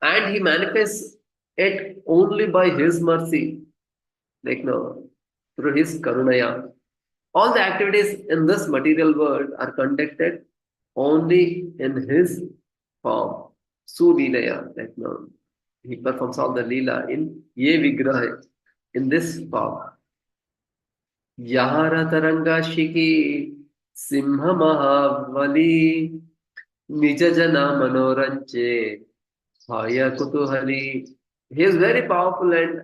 And he manifests it only by his mercy, like no, through his Karunaya. All the activities in this material world are conducted only in his form. Sulilaya, like no, he performs all the Leela in Ye Vigraha, in this form. Yahara Taranga Shiki Simha Mahavali Nijajana Manoranche Haya Kutuhali. He is very powerful and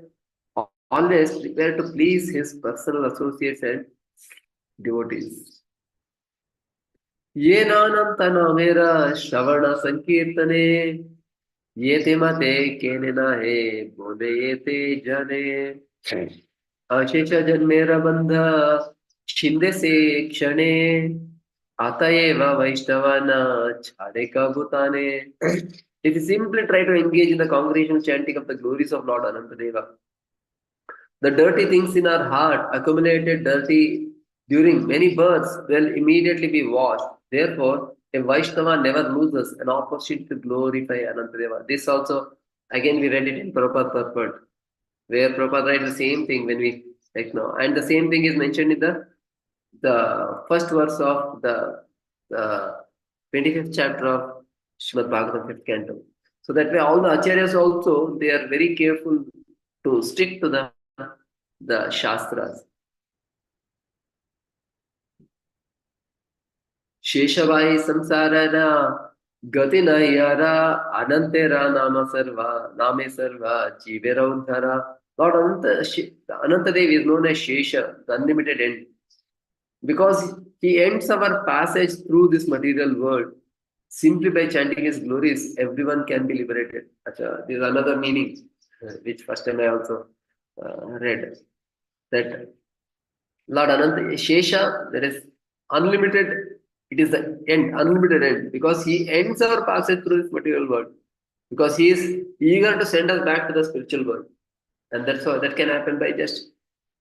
always prepared to please his personal associates and devotees. Ye nanam tanamera Shravana Sankirtane Yete mate kenena he Bode yete jane Ashesha janmera bandha Shinde se kshane Atayeva Vaishnavana Chadeka Bhutane. If you simply try to engage in the congregational chanting of the glories of Lord Anantadeva, the dirty things in our heart, accumulated dirty during many births, will immediately be washed. Therefore, a Vaishnava never loses an opportunity to glorify Anantadeva. This also, again, we read it in Prabhupada purport, where Prabhupada writes the same thing when we like now. And the same thing is mentioned in the first verse of the 25th chapter of Srimad Bhagavatam 5th canto. So that way all the acharyas also, they are very careful to stick to the Shastras. Sheshavai samsarana gati nayara anantera name sarva jivera udhara. Lord Anantadev is known as Shesha, the unlimited end, because he ends our passage through this material world. Simply by chanting his glories, everyone can be liberated. Achha, there is another meaning, which first time I also read, that Lord Ananta, Shesha, there is unlimited, it is the end, unlimited end, because he ends our passage through this material world, because he is eager to send us back to the spiritual world. And that's why that can happen by just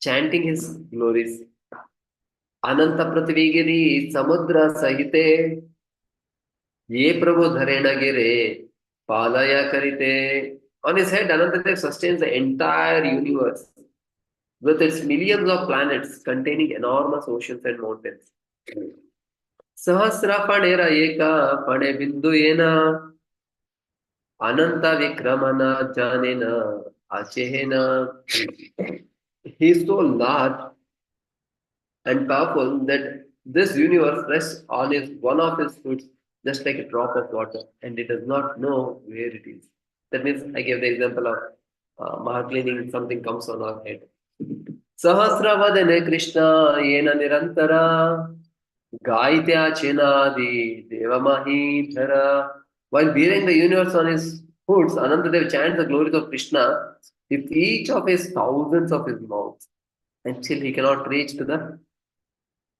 chanting his glories. Ananta Prativigiri Samudra Sahite Ye Prabhu Dharena Gire Palaya Karite. On his head, Anantadev sustains the entire universe with its millions of planets containing enormous oceans and mountains. Sahasra Panera Eka Pane Bindu Yena Ananta Vikramana Janena Achehena. He is so large and powerful that this universe rests on one of his foot, just like a drop of water, and it does not know where it is. That means I gave the example of cleaning, something comes on our head. Sahasravadane Krishna Yena Nirantara Gaitya Chenadi Devamahidhara. While bearing the universe on his hoods, Anantadev chants the glories of Krishna with each of his thousands of his mouths, until he cannot reach to the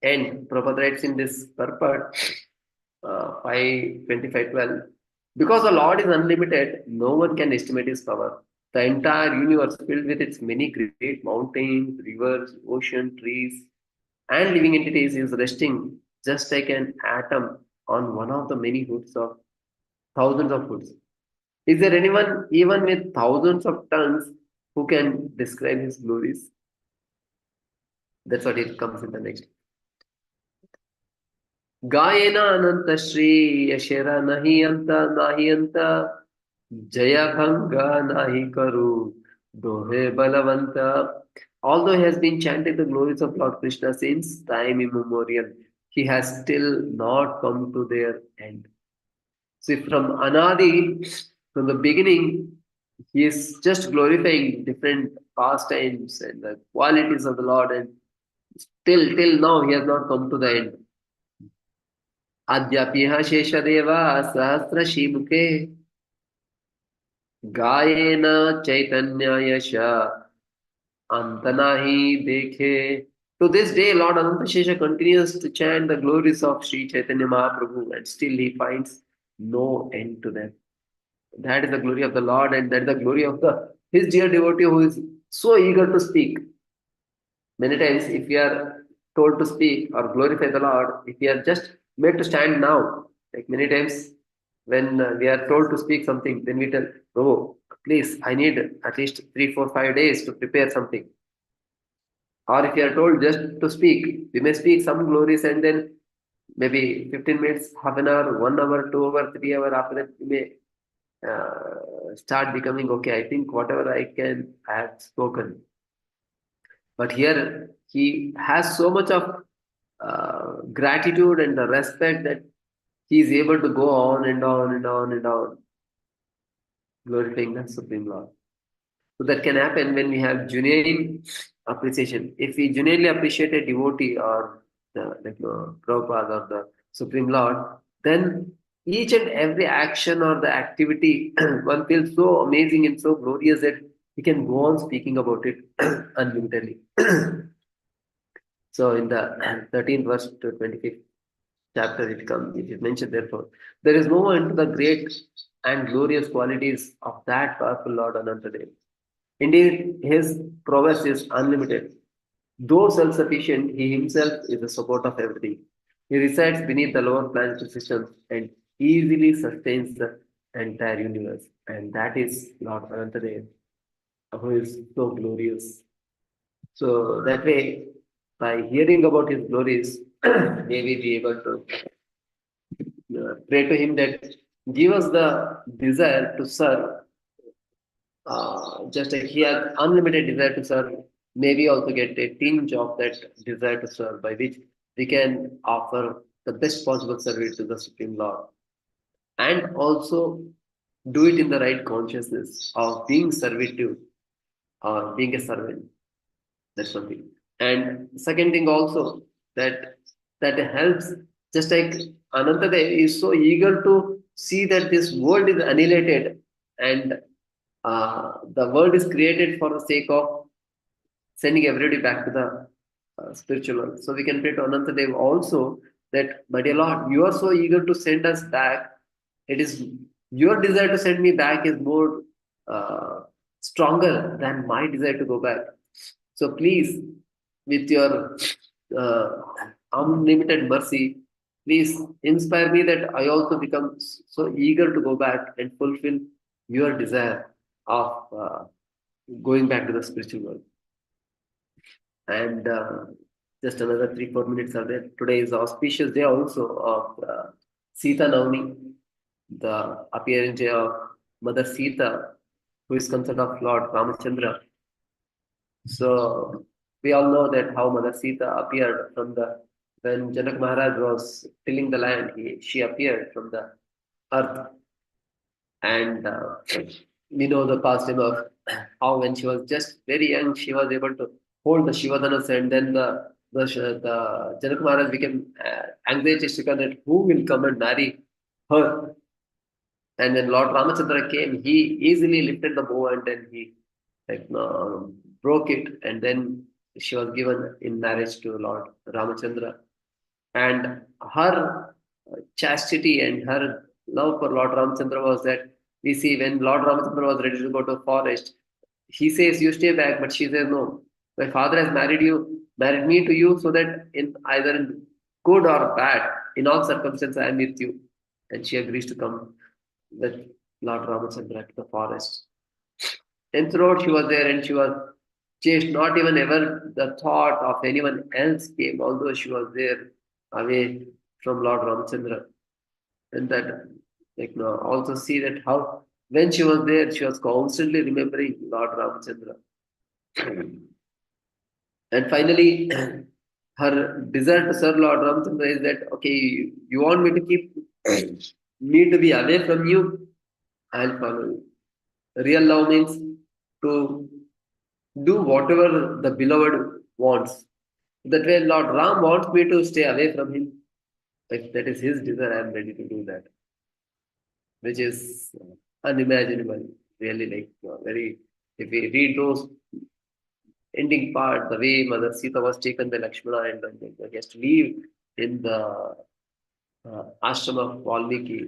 end. Prabhupada writes in this purport 5:25:12. Because the Lord is unlimited, no one can estimate his power. The entire universe filled with its many great mountains, rivers, ocean, trees, and living entities is resting just like an atom on one of the many hoods of thousands of hoods. Is there anyone, even with thousands of tongues, who can describe his glories? That's what it comes in the next. Gayena ananta shri yashera nahi anta jaya bhanga nahi karu dohe balavanta. Although he has been chanting the glories of Lord Krishna since time immemorial, he has still not come to their end. See, from Anadi, from the beginning, he is just glorifying different pastimes and the qualities of the Lord, and till now he has not come to the end. Adyapiha Sheshadeva Sahasra Gayena Chaitanya Yasha Antanahi Dekhe. To this day, Lord Anantashesha continues to chant the glories of Sri Chaitanya Mahaprabhu, and still he finds no end to them. That is the glory of the Lord, and that is the glory of the his dear devotee who is so eager to speak. Many times, if we are told to speak or glorify the Lord, if we are just made to stand now, like many times when we are told to speak something, then we tell, "Oh, please, I need at least 3, 4, 5 days to prepare something." Or if you are told just to speak, we may speak some glories and then maybe 15 minutes, half an hour, 1 hour, 2 hour, 3 hour after that, we may start becoming okay. I think whatever I can, I have spoken. But here he has so much of gratitude and the respect that he is able to go on and on and on and on, glorifying the Supreme Lord. So that can happen when we have genuine appreciation. If we genuinely appreciate a devotee or the Prabhupada or the Supreme Lord, then each and every action or the activity one feels so amazing and so glorious that he can go on speaking about it unlimitedly. So in the 13th verse to 25th chapter it is mentioned therefore, there is no end to the great and glorious qualities of that powerful Lord Anantadev. Indeed, his prowess is unlimited. Though self-sufficient, he himself is the support of everything. He resides beneath the lower planetary systems and easily sustains the entire universe. And that is Lord Anantadev, who is so glorious. So that way, by hearing about his glories, may we be able to pray to him that give us the desire to serve. Just like he has unlimited desire to serve, maybe also get a tinge of that desire to serve, by which we can offer the best possible service to the Supreme Lord, and also do it in the right consciousness of being servitive or being a servant. That's one thing. And second thing also that helps, just like Anantadev is so eager to see that this world is annihilated and the world is created for the sake of sending everybody back to the spiritual world. So we can pray to Anantadev also that, my dear Lord, you are so eager to send us back. It is your desire to send me back is more uh, stronger than my desire to go back. So please, with your uh, unlimited mercy, please inspire me that I also become so eager to go back and fulfill your desire of going back to the spiritual world. And just another 3, 4 minutes are there. Today is auspicious day also of Sita Navami, the appearance day of Mother Sita, who is consort of Lord Ramachandra. So we all know that how Mother Sita appeared from the when Janak Maharaj was tilling the land, she appeared from the earth, and we know the past time of how when she was just very young, she was able to hold the Shivadanas, and then the Janak Maharaj became anxiety stricken that who will come and marry her. And when Lord Ramachandra came, he easily lifted the bow and then he like broke it, and then she was given in marriage to Lord Ramachandra. And her chastity and her love for Lord Ramchandra was that we see when Lord Ramchandra was ready to go to forest, he says, "You stay back," but she says, "No, my father has married me to you, so that in either in good or bad, in all circumstances, I am with you." And she agrees to come with Lord Ramchandra to the forest. And throughout she was there and she was chased. Not even ever the thought of anyone else came, although she was there away from Lord Ramchandra. And that, also see that how when she was there, she was constantly remembering Lord Ramchandra. And finally, her desire to serve Lord Ramchandra is that, okay, you want me to keep me to be away from you, I'll follow you. Real love means to do whatever the beloved wants. That way, Lord Ram wants me to stay away from him. If that is his desire, I am ready to do that, which is unimaginable. Really, very. If we read those ending part, the way Mother Sita was taken by Lakshmana and then he has to leave in the ashram of Valmiki,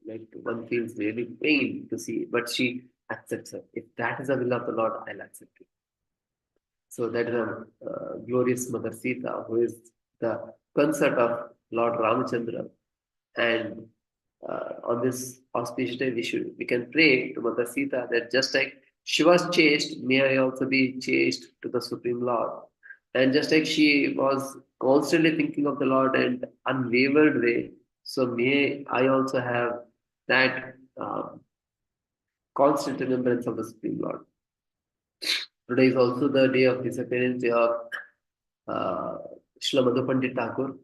like one feels really pain to see, but she accepts her. If that is the will of the Lord, I'll accept it. So that is a glorious Mother Sita, who is the consort of Lord Ramachandra. And on this auspicious day, we can pray to Mother Sita that just like she was chaste, may I also be chaste to the Supreme Lord. And just like she was constantly thinking of the Lord and unwavered way, so may I also have that constant remembrance of the Supreme Lord. Today is also the day of disappearance of uh, Srila Madhu Pandit Thakur.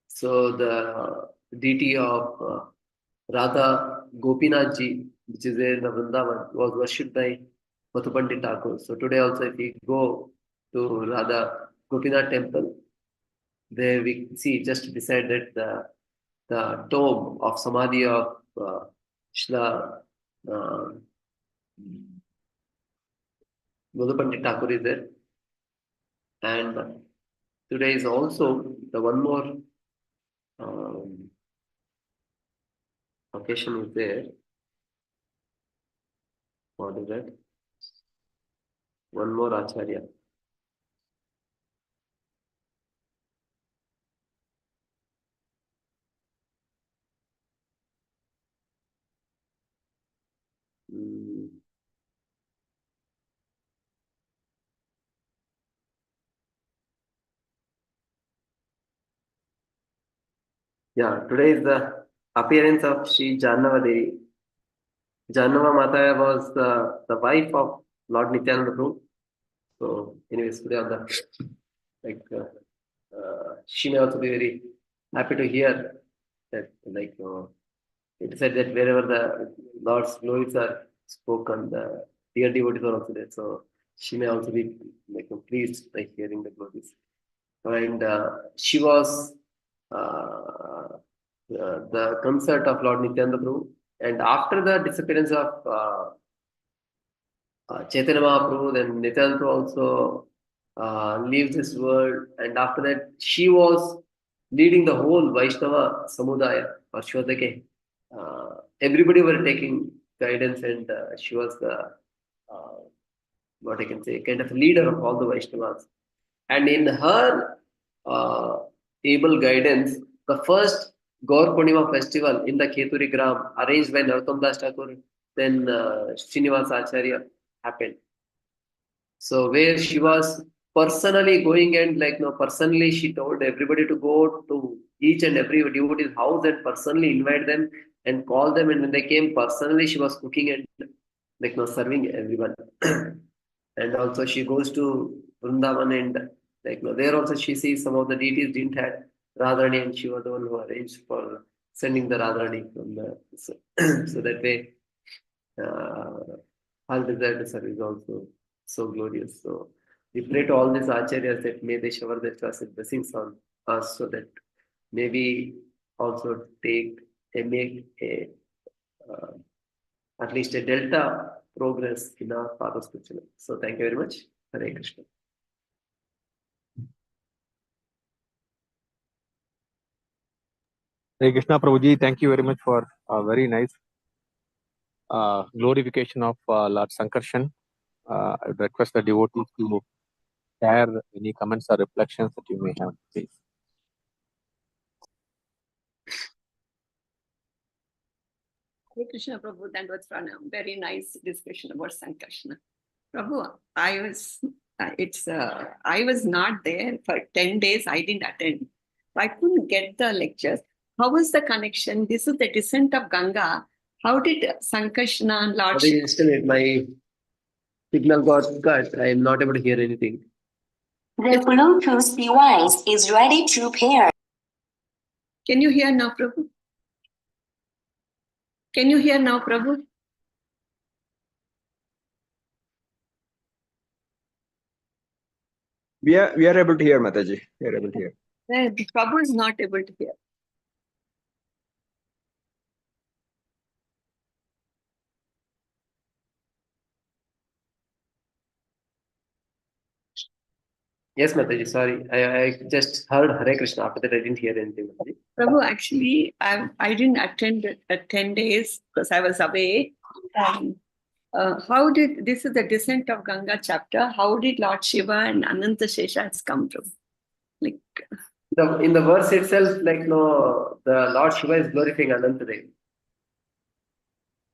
So the deity of Radha Gopinath ji, which is there in the Vrindavan, was worshipped by Madhu Pandit Thakur. So today also, if we go to Radha Gopinath temple, there we see just beside that the tomb of Samadhi of Srila uh, Madhu Pandit Thakur is there. And today is also the one more um, occasion is there. What is that? One more Acharya. Mm, yeah, today is the appearance of Sri Jannava Devi. Jannava Mata was the wife of Lord Nityananda Prabhu. So, anyways, today on the she may also be very happy to hear that, it said that wherever the Lord's glories are spoken, the dear devotees are also there. So, she may also be pleased by hearing the glories. And she was the consort of Lord Nityananda Prabhu. And after the disappearance of Chaitanya Mahaprabhu, then Nityananda Prabhu also leaves this world. And after that, she was leading the whole Vaishnava Samudaya. Or she was like everybody were taking guidance, and she was the uh, what I can say, kind of leader of all the Vaishnavas. And in her uh, able guidance, the first Gaur Purnima festival in the Keturi Gram, arranged by Narottam Das Thakur, then Srinivas Acharya, happened. So where she was personally going and personally she told everybody to go to each and every devotee's house and personally invite them and call them. And when they came personally, she was cooking and serving everyone. And also she goes to Vrindavan and there also she sees some of the deities didn't have Radharani, and she was the one who arranged for sending the Radharani from the so that way all desire to serve is also so glorious. So we pray to all these acharyas that may they shower their choice blessings on us, so that maybe also make a uh, at least a delta progress in our father's spiritual. So thank you very much. Hare Krishna. Hare Krishna Prabhuji, thank you very much for a very nice glorification of Lord Sankarshan. I would request the devotees to share any comments or reflections that you may have, please. Hare Krishna Prabhu, that was Pranam. Very nice discussion about Sankarsana. Prabhu, I was not there for 10 days. I didn't attend. I couldn't get the lectures. How was the connection? This is the descent of Ganga. How did Sankarsana and Lord Shiva? Still, my signal got cut. I am not able to hear anything. The Bluetooth device is ready to pair. Can you hear now, Prabhu? Can you hear now, Prabhu? We are able to hear, Mataji. We are able to hear. Prabhu is not able to hear. Yes, Mataji, sorry. I just heard Hare Krishna. After that, I didn't hear anything, Mataji. Prabhu, actually, I didn't attend 10 days because I was away. How did, this is the descent of Ganga chapter, how did Lord Shiva and Ananta Sheshas come from? Like, In the verse itself, no, the Lord Shiva is glorifying Anantadev.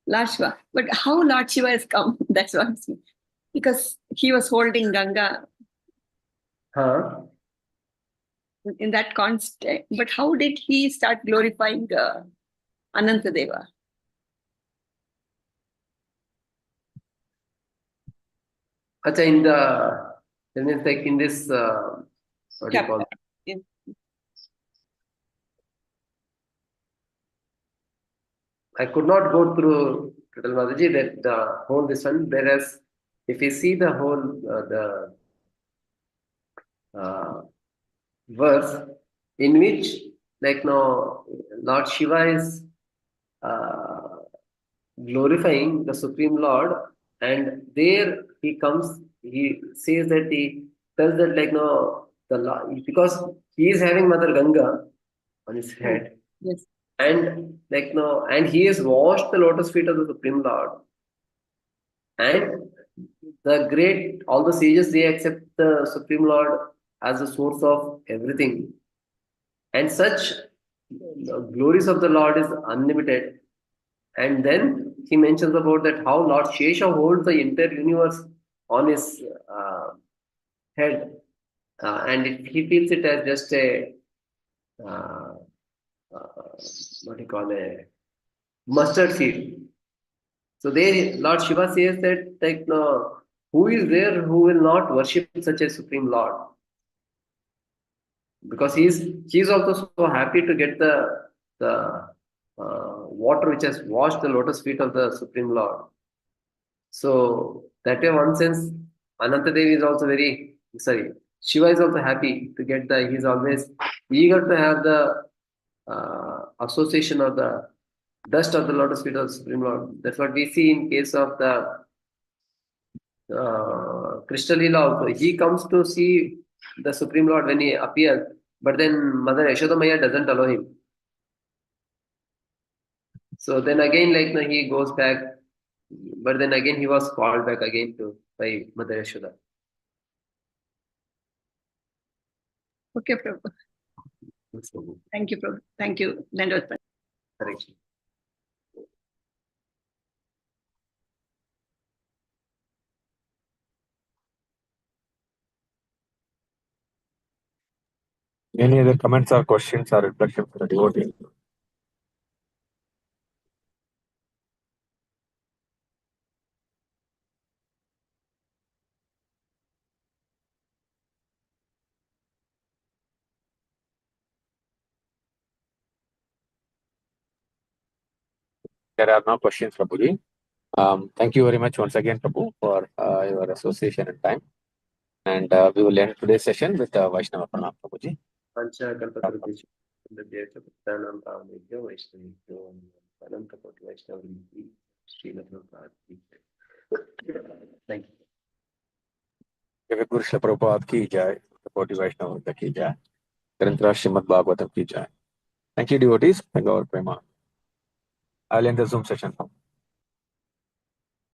Lord Shiva. But how Lord Shiva has come? That's what I'm saying. Because he was holding Ganga Huh? in that context. But how did he start glorifying Anantadeva? Acha, in this, what do you call it? I could not go through total Mataji that the whole this one, whereas if you see the whole verse in which Lord Shiva is glorifying the Supreme Lord, and there he comes, he says that he tells that because he is having Mother Ganga on his head. Yes. And and he has washed the lotus feet of the Supreme Lord. And all the sages, they accept the Supreme Lord as the source of everything. And such glories of the Lord is unlimited. And then he mentions about that how Lord Shesha holds the entire universe on his head. And he feels it as just a what do you call a mustard seed. So there, Lord Shiva says that who is there who will not worship such a Supreme Lord? Because he's also so happy to get the water which has washed the lotus feet of the Supreme Lord. So that way, one sense, Anantadev is also Shiva is also happy to get he's always eager to have the association of the dust of the lotus feet of the Supreme Lord. That's what we see in case of the Krishna Lila also. He comes to see the Supreme Lord when he appears, but then Mother Yashoda Maya doesn't allow him. So then again, he goes back, but then again he was called back again by Mother Yashoda. Okay, Prabhu. Thank you, Prabhu. Thank you, Landot. Correction. Any other comments or questions or reflections for the devotee? There are no questions, Prabhuji. Thank you very much once again, Prabhu, for your association and time. And we will end today's session with Vaishnava Pranam, Prabhuji. Pancha Kalpatarubhisha, the Jeta Puttanam Ramidya Vaishnavityo, Anantapati Vaishnaviti, Srila Prabhupada. Thank you. Guru Śrīla Prabhupada ki jai, Devotee Vaishnava ki jai, Granth Śrīmad Bhagavatam ki jai. Thank you, devotees. Thank you, Prema. I'll end the Zoom session now.